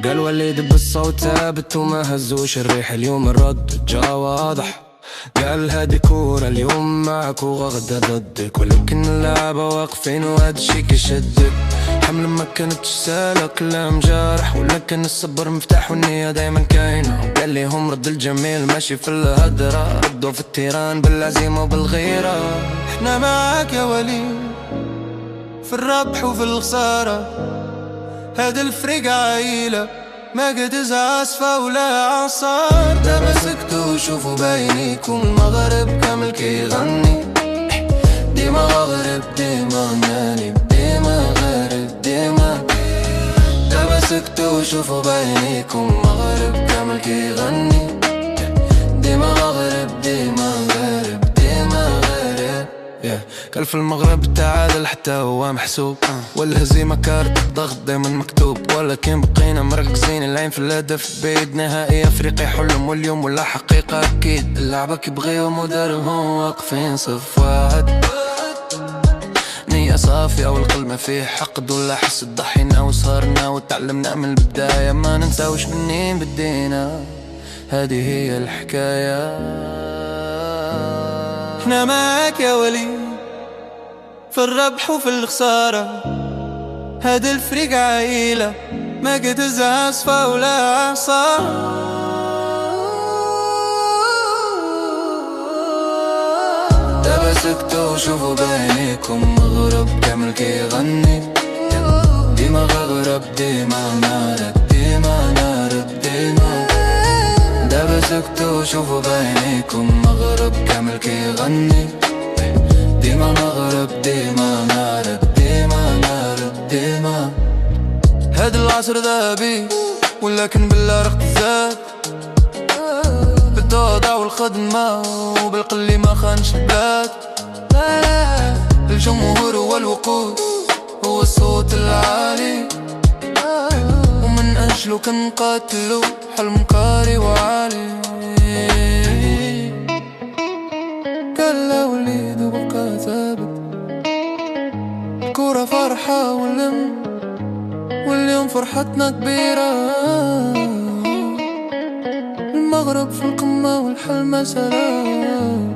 قال وليد بالصوت ثابت وما هزوش الريح. اليوم الرد جا واضح، قال هادي كورة اليوم معك وغدا ضدك، ولكن اللعبة واقفين وهاد الشي كيشدك. حمل ما كانتش سهلة كلام جارح، ولكن الصبر مفتاح والنية دايما كاينة. قال ليهم رد الجميل ماشي في الهدرة، ردوا في التيران بالعزيمة وبالغيرة. احنا معاك يا وليد في الربح وفي الخسارة، هاد الفريق عيلة ما قد زعصفة ولا عصار. تمسكتوا وشوفوا باينيكم المغرب كامل كيغني، ديما مغرب ديما غناني ديما غارب ديما. تمسكتوا وشوفوا باينيكم المغرب كامل كيغني، ديما مغرب ديما غارب ديما غارب. قال في المغرب التعادل حتى هو محسوب، والهزيمة كارت الضغط دايما مكتوب. ولكن بقينا مركزين العين في الهدف بعيد، نهائي افريقيا حلم واليوم ولا حقيقة اكيد. اللعبة كيبغيهم ودارهم واقفين صف واحد، نية صافية والقلب ما فيه حقد ولا حس. ضحينا وسهرنا وتعلمنا من البداية، ما ننساوش منين بدينا، هذه هي الحكاية. احنا معاك يا وليد في الربح وفي الخسارة، هاد الفريق عيلة ما قد زعصفة ولا عصا. تمسكتوا وشوفوا بعينيكم مغرب كامل كيغني، ديما غغرب ديما نارب ديما نارب ديما. تمسكتوا وشوفوا بعينيكم مغرب كامل كيغني، ديما مغرب ديما نارب ديما نارب ديما. هاد العصر ذهبي ولكن بالله رخت الزاد، بالتواضع والخدمة وبالقلي ما خانش البلاد. الجمهور هو الوقود، هو الصوت العالي، ومن أجله كنقاتلو حلم قاري وعالي. قال له وليد وبقى ثابت، الكورة فرحة واليوم فرحتنا كبيرة. المغرب في القمة والحلم سلام.